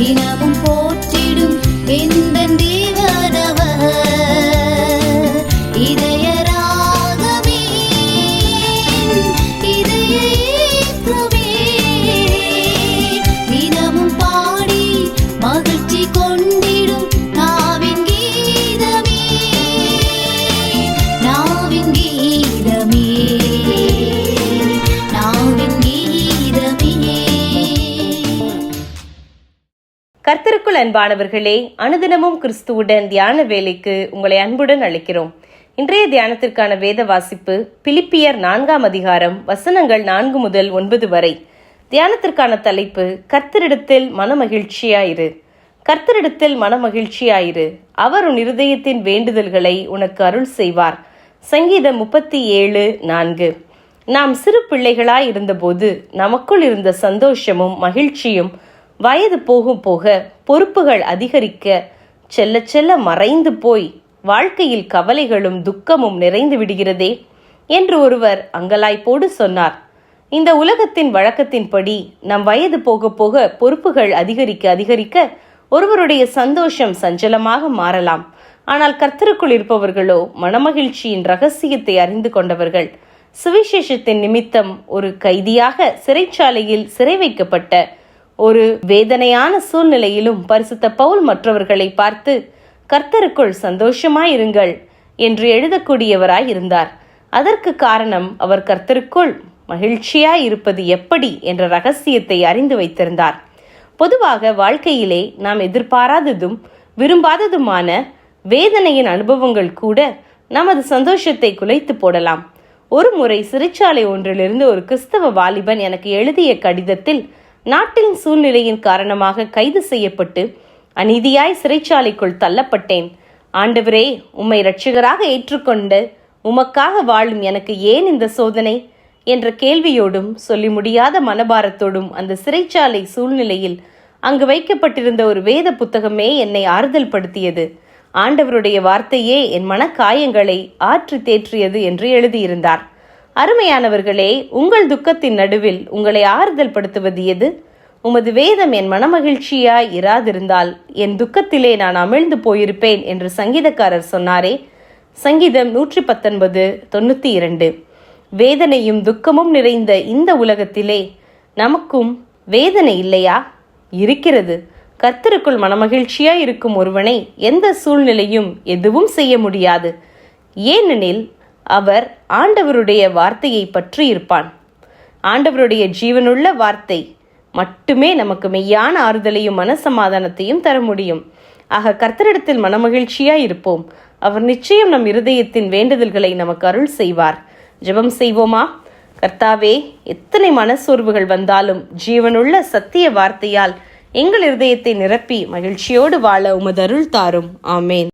தினமும் போற்றிடும் எந்தன் தேவனவர். இதய ராகமே இதய ஏக்கமே, தினமும் பாடி மகிழ்ச்சி கொண்டிடும் நாவின் கீதமே, நாவின் கீதமே, நாவின் கீதமே. கர்த்தருக்குள் அன்பானவர்களே, அனுதினமும் கிறிஸ்துவுடன் தியான வேலைக்கு உங்களை அன்புடன் அழைக்கிறோம். இன்றைய தியானத்திற்கான வேத வாசிப்பு பிலிப்பியர் 4ஆம் அதிகாரம் வசனங்கள் 4 முதல் 9 வரை. தியானத்திற்கான தலைப்பு கர்த்தரிடத்தில் மனமகிழ்ச்சியாயிரு. கர்த்தரிடத்தில் மனமகிழ்ச்சியாயிரு, அவர் உன் இருதயத்தின் வேண்டுதல்களை உனக்கு அருள் செய்வார். சங்கீதம் 37:4. நாம் சிறு பிள்ளைகளாய் இருந்தபோது நமக்குள் இருந்த சந்தோஷமும் மகிழ்ச்சியும் வயது போகும் போக பொறுப்புகள் அதிகரிக்க செல்ல செல்ல மறைந்து போய் வாழ்க்கையில் கவலைகளும் துக்கமும் நிறைந்து விடுகிறதே என்று ஒருவர் அங்கலாய்ப்போடு சொன்னார். இந்த உலகத்தின் வழக்கத்தின்படி நம் வயது போக போக பொறுப்புகள் அதிகரிக்க அதிகரிக்க ஒருவருடைய சந்தோஷம் சஞ்சலமாக மாறலாம். ஆனால் கர்த்தருக்குள் இருப்பவர்களோ மனமகிழ்ச்சியின் ரகசியத்தை அறிந்து கொண்டவர்கள். சுவிசேஷத்தின் நிமித்தம் ஒரு கைதியாக சிறைச்சாலையில் சிறை வைக்கப்பட்ட ஒரு வேதனையான சூழ்நிலையிலும் பரிசுத்த பவுல் மற்றவர்களை பார்த்து கர்த்தருக்குள் சந்தோஷமாயிருங்கள் என்று எழுதக்கூடியவராய் இருந்தார். அதற்கு காரணம் அவர் கர்த்தருக்குள் மகிழ்ச்சியாய் இருப்பது எப்படி என்ற ரகசியத்தை அறிந்து வைத்திருந்தார். பொதுவாக வாழ்க்கையிலே நாம் எதிர்பாராததும் விரும்பாததுமான வேதனையின் அனுபவங்கள் கூட நமது சந்தோஷத்தை குலைத்து போடலாம். ஒரு முறை சிறைச்சாலை ஒன்றிலிருந்து ஒரு கிறிஸ்தவ வாலிபன் எனக்கு எழுதிய கடிதத்தில் நாட்டின் சூழ்நிலையின் காரணமாக கைது செய்யப்பட்டு அநீதியாய் சிறைச்சாலைக்குள் தள்ளப்பட்டேன். ஆண்டவரே, உம்மை இரட்சகராக ஏற்றுக்கொண்டு உமக்காக வாழும் எனக்கு ஏன் இந்த சோதனை என்ற கேள்வியோடும் சொல்லி முடியாத மனபாரத்தோடும் அந்த சிறைச்சாலை சூழ்நிலையில் அங்கு வைக்கப்பட்டிருந்த ஒரு வேத புத்தகமே என்னை ஆறுதல் படுத்தியது. ஆண்டவருடைய வார்த்தையே என் மனக்காயங்களை ஆற்றி தேற்றியது என்று எழுதியிருந்தார். அருமையானவர்களே, உங்கள் துக்கத்தின் நடுவில் உங்களை ஆறுதல் படுத்துவது எது? உமது வேதம் என் மனமகிழ்ச்சியாய் இராதிருந்தால் என் துக்கத்திலே நான் அமிழ்ந்து போயிருப்பேன் என்று சங்கீதக்காரர் சொன்னாரே. சங்கீதம் 119:92. வேதனையும் துக்கமும் நிறைந்த இந்த உலகத்திலே நமக்கும் வேதனை இல்லையா? இருக்கிறது. கர்த்தருக்குள் மனமகிழ்ச்சியாய் இருக்கும் ஒருவனை எந்த சூழ்நிலையும் எதுவும் செய்ய முடியாது. ஏனெனில் அவர் ஆண்டவருடைய வார்த்தையை பற்றி இருப்பான். ஆண்டவருடைய ஜீவனுள்ள வார்த்தை மட்டுமே நமக்கு மெய்யான ஆறுதலையும் மனசமாதானத்தையும் தர முடியும். ஆக கர்த்தரிடத்தில் மனமகிழ்ச்சியாய் இருப்போம். அவர் நிச்சயம் நம் இருதயத்தின் வேண்டுதல்களை நமக்கு அருள் செய்வார். ஜெபம் செய்வோமா? கர்த்தாவே, எத்தனை மனசோர்வுகள் வந்தாலும் ஜீவனுள்ள சத்திய வார்த்தையால் எங்கள் இருதயத்தை நிரப்பி மகிழ்ச்சியோடு வாழ உமது அருள் தாரும். ஆமேன்.